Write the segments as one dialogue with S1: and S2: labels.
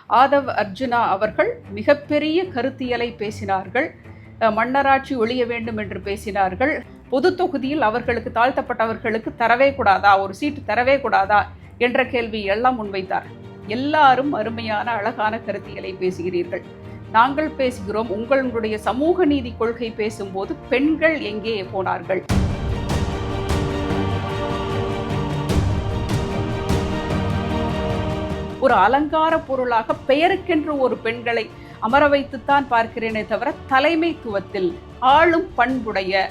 S1: ஆதவ் அர்ஜுனா அவர்கள் மிகப்பெரிய கருத்தியலை பேசினார்கள். மன்னராட்சி ஒழிய வேண்டும் என்று பேசினார்கள். பொது தொகுதியில் அவர்களுக்கு தாழ்த்தப்பட்டவர்களுக்கு தரவே கூடாதா, ஒரு சீட்டு தரவே கூடாதா என்ற கேள்வி எல்லாம் முன்வைத்தார். எல்லாரும் அருமையான அழகான கருத்தியலை பேசுகிறீர்கள். நாங்கள் பேசுகிறோம், உங்களுடைய சமூக நீதி கொள்கை பேசும்போது பெண்கள் எங்கே போனார்கள்? ஒரு அலங்கார பொருளாக பெயருக்கென்று ஒரு பெண்களை அமர வைத்துத்தான் பார்க்கிறேனே தவிர தலைமைத்துவத்தில் ஆளும் பண்புடைய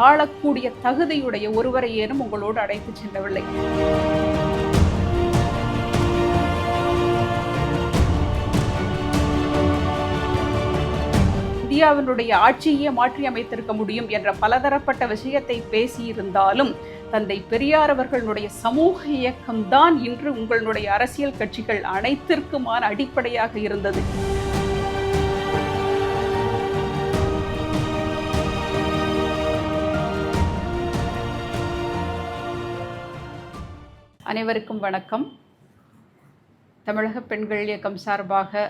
S1: ஆளக்கூடிய தகுதியுடைய ஒருவரை ஏனும் உங்களோடு அழைத்து செல்லவில்லை. இந்தியாவினுடைய ஆட்சியே மாற்றி அமைத்திருக்க முடியும் என்ற பலதரப்பட்ட விஷயத்தை பேசியிருந்தாலும் தந்தை பெரியார் அவர்களுடைய சமூக இயக்கம்தான் இன்று உங்களுடைய அரசியல் கட்சிகள் அனைத்திற்குமான அடிப்படையாக இருந்தது. அனைவருக்கும் வணக்கம். தமிழக பெண்கள் இயக்கம் சார்பாக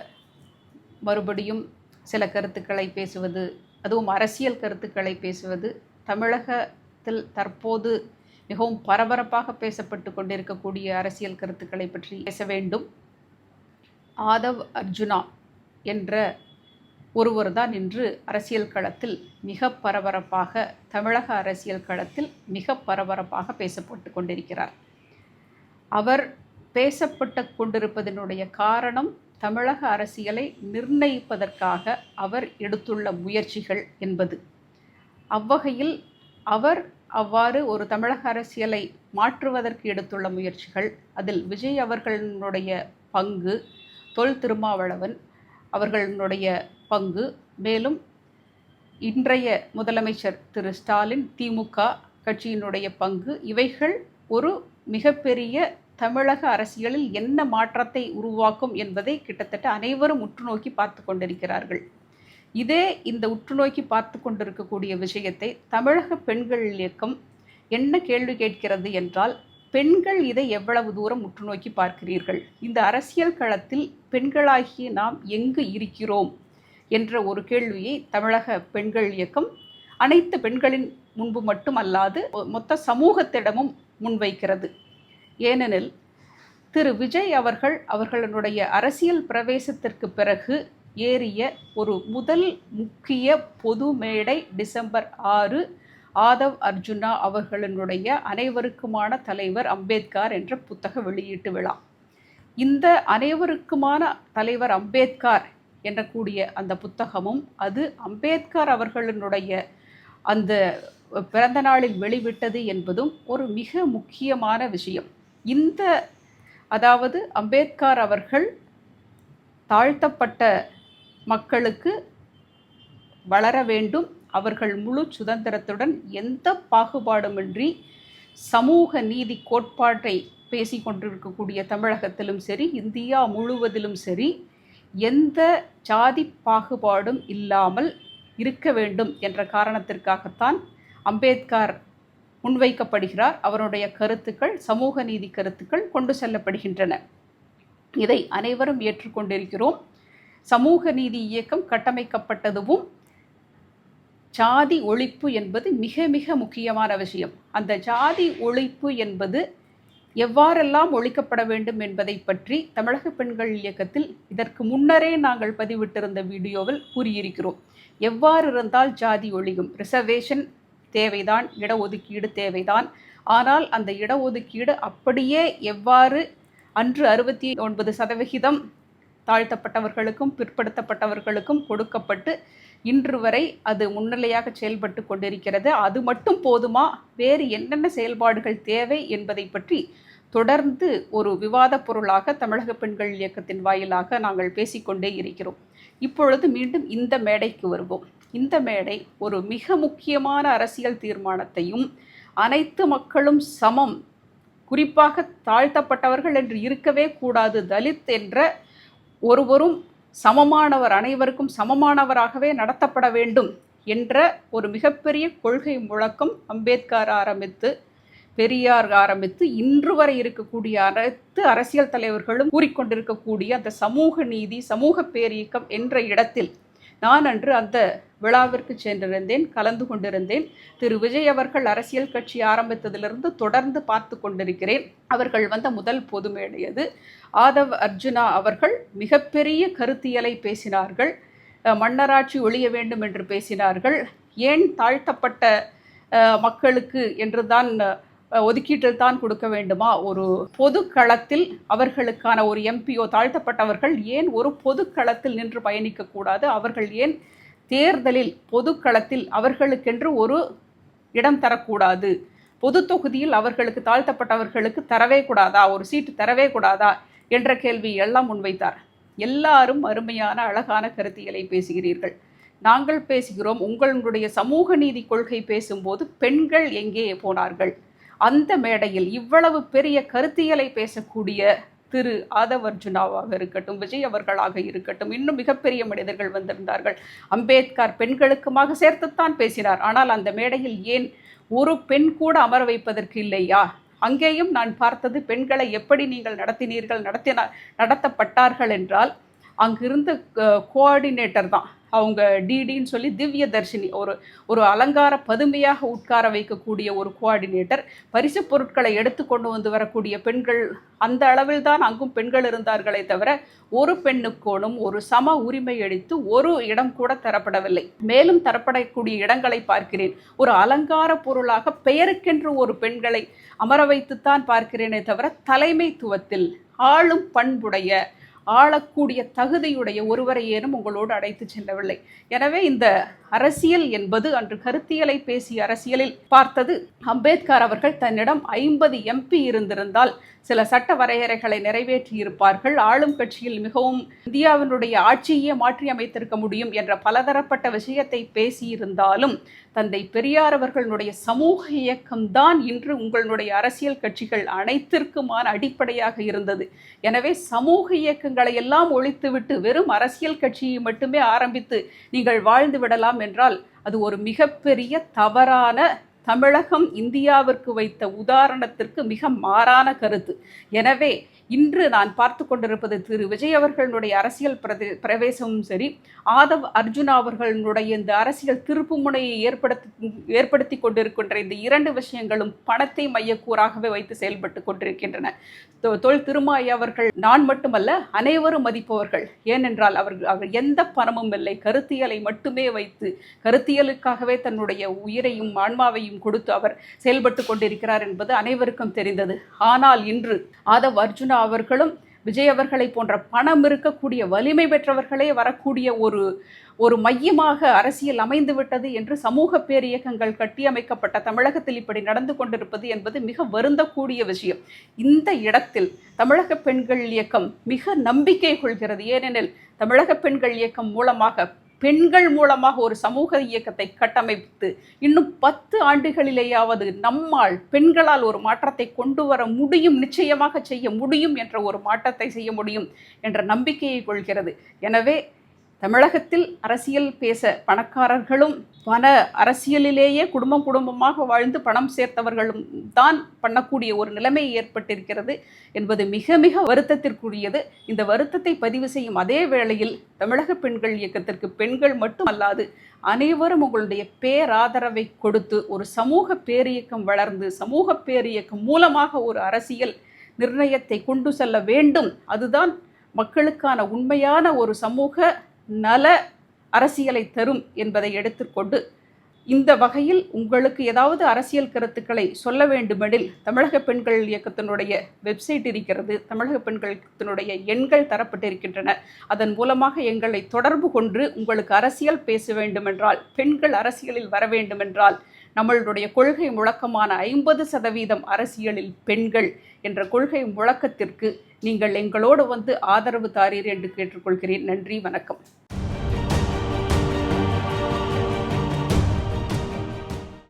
S1: மறுபடியும் சில கருத்துக்களை பேசுவது, அதுவும் அரசியல் கருத்துக்களை பேசுவது, தமிழகத்தில் தற்போது மிகவும் பரபரப்பாக பேசப்பட்டு கொண்டிருக்கக்கூடிய அரசியல் கருத்துக்களை பற்றி பேச வேண்டும். ஆதவ் அர்ஜுனா என்ற ஒருவர் தான் இன்று அரசியல் களத்தில் மிக பரபரப்பாக, தமிழக அரசியல் களத்தில் மிக பரபரப்பாக பேசப்பட்டு கொண்டிருக்கிறார். அவர் பேசப்பட்டு கொண்டிருப்பதனுடைய காரணம் தமிழக அரசியலை நிர்ணயிப்பதற்காக அவர் எடுத்துள்ள முயற்சிகள் என்பது. அவ்வகையில் அவர் அவ்வாறு ஒரு தமிழக அரசியலை மாற்றுவதற்கு எடுத்துள்ள முயற்சிகள், அதில் விஜய் அவர்களுடைய பங்கு, தொல் திருமாவளவன் அவர்களுடைய பங்கு, மேலும் இன்றைய முதலமைச்சர் திரு ஸ்டாலின் திமுக கட்சியினுடைய பங்கு, இவைகள் ஒரு மிகப்பெரிய தமிழக அரசியலில் என்ன மாற்றத்தை உருவாக்கும் என்பதை கிட்டத்தட்ட அனைவரும் உற்றுநோக்கி பார்த்து கொண்டிருக்கிறார்கள். இந்த உற்றுநோக்கி பார்த்து கொண்டிருக்கக்கூடிய விஷயத்தை தமிழக பெண்கள் இயக்கம் என்ன கேள்வி கேட்கிறது என்றால், பெண்கள் இதை எவ்வளவு தூரம் உற்றுநோக்கி பார்க்கிறீர்கள்? இந்த அரசியல் களத்தில் பெண்களாகிய நாம் எங்கு இருக்கிறோம் என்ற ஒரு கேள்வியை தமிழக பெண்கள் இயக்கம் அனைத்து பெண்களின் முன்பு மட்டுமல்லாது மொத்த சமூகத்திடமும் முன்வைக்கிறது. ஏனெனில் திரு விஜய் அவர்களுடைய அரசியல் பிரவேசத்திற்கு பிறகு ஏறிய ஒரு முதல் முக்கிய பொது மேடை டிசம்பர் 6 ஆதவ் அர்ஜுனா அவர்களுடைய அனைவருக்குமான தலைவர் அம்பேத்கர் என்ற புத்தக வெளியீட்டு விழா. இந்த அனைவருக்குமான தலைவர் அம்பேத்கர் என்ற கூடிய அந்த புத்தகமும், அது அம்பேத்கர் அவர்களுடைய அந்த பிறந்த நாளில் வெளிவிட்டது என்பதும் ஒரு மிக முக்கியமான விஷயம். அதாவது அம்பேத்கர் அவர்கள் தாழ்த்தப்பட்ட மக்களுக்கு வளர வேண்டும், அவர்கள் முழு சுதந்திரத்துடன் எந்த பாகுபாடுமின்றி சமூக நீதி கோட்பாட்டை பேசிக்கொண்டிருக்கக்கூடிய தமிழகத்திலும் சரி, இந்தியா முழுவதிலும் சரி, எந்த ஜாதி பாகுபாடும் இல்லாமல் இருக்க வேண்டும் என்ற காரணத்திற்காகத்தான் அம்பேத்கர் முன்வைக்கப்படுகிறார். அவருடைய கருத்துக்கள், சமூக நீதி கருத்துக்கள் கொண்டு செல்லப்படுகின்றன. இதை அனைவரும் ஏற்றுக்கொண்டிருக்கிறோம். சமூக நீதி இயக்கம் கட்டமைக்கப்பட்டதும் ஜாதி ஒழிப்பு என்பது மிக மிக முக்கியமான விஷயம். அந்த ஜாதி ஒழிப்பு என்பது எவ்வாறெல்லாம் ஒழிக்கப்பட வேண்டும் என்பதை பற்றி தமிழக பெண்கள் இயக்கத்தில் இதற்கு முன்னரே நாங்கள் பதிவிட்டிருந்த வீடியோவில் கூறியிருக்கிறோம். எவ்வாறு இருந்தால் ஜாதி ஒழியும்? ரிசர்வேஷன் தேவைதான், இடஒதுக்கீடு தேவைதான். ஆனால் அந்த இடஒதுக்கீடு அப்படியே எவ்வாறு அன்று 69% தாழ்த்தப்பட்டவர்களுக்கும் பிற்படுத்தப்பட்டவர்களுக்கும் கொடுக்கப்பட்டு இன்று வரை அது முன்னிலையாக செயல்பட்டு கொண்டிருக்கிறது. அது மட்டும் போதுமா? வேறு என்னென்ன செயல்பாடுகள் தேவை என்பதை பற்றி தொடர்ந்து ஒரு விவாத பொருளாக தமிழக பெண்கள் இயக்கத்தின் வாயிலாக நாங்கள் பேசிக்கொண்டே இருக்கிறோம். இப்பொழுது மீண்டும் இந்த மேடைக்கு வருவோம். இந்த மேடை ஒரு மிக முக்கியமான அரசியல் தீர்மானத்தையும், அனைத்து மக்களும் சமம், குறிப்பாக தாழ்த்தப்பட்டவர்கள் என்று இருக்கவே கூடாது, தலித் என்ற ஒருவரும் சமமானவர், அனைவருக்கும் சமமானவராகவே நடத்தப்பட வேண்டும் என்ற ஒரு மிகப்பெரிய கொள்கை முழக்கம் அம்பேத்கர் ஆரம்பித்து பெரியார் ஆரம்பித்து இன்று வரை இருக்கக்கூடிய அனைத்து அரசியல் தலைவர்களும் கூறிக்கொண்டிருக்கக்கூடிய அந்த சமூக நீதி, சமூக பேரியக்கம் என்ற இடத்தில் நான் அன்று அந்த விழாவிற்கு சென்றிருந்தேன், கலந்து கொண்டிருந்தேன். திரு விஜய் அவர்கள் அரசியல் கட்சி ஆரம்பித்ததிலிருந்து தொடர்ந்து பார்த்து கொண்டிருக்கிறேன். அவர்கள் வந்த முதல் பொது மேடை அது. ஆதவ் அர்ஜுனா அவர்கள் மிகப்பெரிய கருத்தியலை பேசினார்கள். மன்னராட்சி ஒழிய வேண்டும் என்று பேசினார்கள். ஏன் தாழ்த்தப்பட்ட மக்களுக்கு என்று தான் ஒதுக்கீட்டில் தான் கொடுக்க வேண்டுமா? ஒரு பொது களத்தில் அவர்களுக்கான ஒரு எம்பியோ தாழ்த்தப்பட்டவர்கள் ஏன் ஒரு பொது களத்தில் நின்று பயணிக்கக்கூடாது? அவர்கள் ஏன் தேர்தலில் பொது களத்தில் அவர்களுக்கென்று ஒரு இடம் தரக்கூடாது? பொது தொகுதியில் அவர்களுக்கு தாழ்த்தப்பட்டவர்களுக்கு தரவே கூடாதா? ஒரு சீட்டு தரவே கூடாதா என்ற கேள்வி எல்லாம் முன்வைத்தார். எல்லாரும் அருமையான அழகான கருத்தியலை பேசுகிறீர்கள். நாங்கள் பேசுகிறோம். உங்களுடைய சமூக நீதி கொள்கை பேசும்போது பெண்கள் எங்கே போனார்கள்? அந்த மேடையில் இவ்வளவு பெரிய கருத்தியலை பேசக்கூடிய திரு ஆதவ் அர்ஜுனாவாக இருக்கட்டும், விஜய் அவர்களாக இருக்கட்டும், இன்னும் மிகப்பெரிய மனிதர்கள் வந்திருந்தார்கள். அம்பேத்கர் பெண்களுக்குமாக சேர்த்துத்தான் பேசினார். ஆனால் அந்த மேடையில் ஏன் ஒரு பெண் கூட அமர வைப்பதற்கு இல்லையா? அங்கேயும் நான் பார்த்தது பெண்களை எப்படி நீங்கள் நடத்தப்பட்டார்கள் என்றால் அங்கிருந்த கோஆர்டினேட்டர் தான் அவங்க டிடின்னு சொல்லி திவ்ய தர்ஷினி, ஒரு அலங்கார பதுமையாக உட்கார வைக்கக்கூடிய ஒரு கோஆர்டினேட்டர், பரிசு பொருட்களை எடுத்து கொண்டு வந்து வரக்கூடிய பெண்கள், அந்த அளவில் தான் அங்கும் பெண்கள் இருந்தார்களே தவிர ஒரு பெண்ணுக்கோனும் ஒரு சம உரிமை அளித்து ஒரு இடம் கூட தரப்படவில்லை. மேலும் தரப்படக்கூடிய இடங்களை பார்க்கிறேன், ஒரு அலங்கார பொருளாக பெயருக்கென்று ஒரு பெண்களை அமர வைத்துத்தான் பார்க்கிறேனே தவிர தலைமைத்துவத்தில் ஆளும் பண்புடைய ஆளக்கூடிய தகுதியுடைய ஒருவரை ஏனும் உங்களோடு அழைத்து செல்லவில்லை. எனவே இந்த அரசியல் என்பது அன்று கருத்தியலை பேசிய அரசியலில் பார்த்தது. அம்பேத்கர் அவர்கள் தன்னிடம் 50 MP இருந்திருந்தால் சில சட்ட வரையறைகளை நிறைவேற்றி இருப்பார்கள். ஆளும் கட்சியில் மிகவும் இந்தியாவினுடைய ஆட்சியே மாற்றி அமைத்திருக்க முடியும் என்ற பலதரப்பட்ட விஷயத்தை பேசியிருந்தாலும் தந்தை பெரியார் அவர்களுடைய சமூக இயக்கம்தான் இன்று உங்களுடைய அரசியல் கட்சிகள் அனைத்திற்குமான அடிப்படையாக இருந்தது. எனவே சமூக இயக்கங்களை எல்லாம் ஒழித்துவிட்டு வெறும் அரசியல் கட்சியை மட்டுமே ஆரம்பித்து நீங்கள் வாழ்ந்து விடலாம் என்றால் அது ஒரு மிகப்பெரிய தவறான, தமிழகம் இந்தியாவிற்கு வைத்த உதாரணத்திற்கு மிக மாறான கருத்து. எனவே இன்று நான் பார்த்து கொண்டிருப்பது திரு விஜய் அவர்களுடைய அரசியல் பிரவேசமும் சரி, ஆதவ் அர்ஜுனா அவர்களுடைய இந்த அரசியல் திருப்புமுனையை ஏற்படுத்தி கொண்டிருக்கின்ற இந்த இரண்டு விஷயங்களும் பணத்தை மையக்கூறாகவே வைத்து செயல்பட்டு கொண்டிருக்கின்றன. தொல் திருமாய் அவர்கள் நான் மட்டுமல்ல அனைவரும் மதிப்பவர்கள். ஏனென்றால் அவர் எந்த பணமும் இல்லை, கருத்தியலை மட்டுமே வைத்து கருத்தியலுக்காகவே தன்னுடைய உயிரையும் ஆன்மாவையும் கொடுத்து அவர் செயல்பட்டு கொண்டிருக்கிறார் என்பது அனைவருக்கும் தெரிந்தது. ஆனால் இன்று ஆதவ் அர்ஜுனா அவர்களும் விஜய் அவர்களை போன்ற பணம் இருக்கக்கூடிய வலிமை பெற்றவர்களே வரக்கூடிய ஒரு மையமாக அரசியல் அமைந்து விட்டது என்று சமூக பேரியக்கங்கள் கட்டியமைக்கப்பட்ட தமிழகத்தில் இப்படி நடந்து கொண்டிருப்பது என்பது மிக வருந்தக்கூடிய விஷயம். இந்த இடத்தில் தமிழக பெண்கள் இயக்கம் மிக நம்பிக்கை கொள்கிறது. ஏனெனில் தமிழக பெண்கள் இயக்கம் மூலமாக பெண்கள் மூலமாக ஒரு சமூக இயக்கத்தை கட்டமைத்து இன்னும் 10 ஆண்டுகளிலேயாவது நம்மால் பெண்களால் ஒரு மாற்றத்தை கொண்டு வர முடியும், நிச்சயமாக செய்ய முடியும் என்ற ஒரு மாற்றத்தை செய்ய முடியும் என்ற நம்பிக்கையை கொள்கிறது. எனவே தமிழகத்தில் அரசியல் பேச பணக்காரர்களும் பண அரசியலிலேயே குடும்பமாக வாழ்ந்து பணம் சேர்த்தவர்களும் தான் பண்ணக்கூடிய ஒரு நிலைமை ஏற்பட்டிருக்கிறது என்பது மிக மிக வருத்தத்திற்குரியது. இந்த வருத்தத்தை பதிவு செய்யும் அதே வேளையில் தமிழக பெண்கள் இயக்கத்திற்கு பெண்கள் மட்டுமல்லாது அனைவரும் உங்களுடைய பேராதரவை கொடுத்து ஒரு சமூக பேரியக்கம் வளர்ந்து சமூக பேரியக்கம் மூலமாக ஒரு அரசியல் நிர்ணயத்தை கொண்டு செல்ல வேண்டும். அதுதான் மக்களுக்கான உண்மையான ஒரு சமூக நல அரசியலை தரும் என்பதை எடுத்துக்கொண்டு இந்த வகையில் உங்களுக்கு ஏதாவது அரசியல் கருத்துக்களை சொல்ல வேண்டுமெனில் தமிழக பெண்கள் இயக்கத்தினுடைய வெப்சைட் இருக்கிறது, தமிழக பெண்கள் இயக்கத்தினுடைய எண்கள் தரப்பட்டிருக்கின்றன. அதன் மூலமாக எங்களை தொடர்பு கொண்டு உங்களுக்கு அரசியல் பேச வேண்டுமென்றால், பெண்கள் அரசியலில் வர வேண்டுமென்றால், நம்மளுடைய கொள்கை முழக்கமான 50% அரசியலில் பெண்கள் என்ற கொள்கை முழக்கத்திற்கு நீங்கள் எங்களோடு வந்து ஆதரவு தாரீர் என்று கேட்டுக்கொள்கிறேன். நன்றி, வணக்கம்.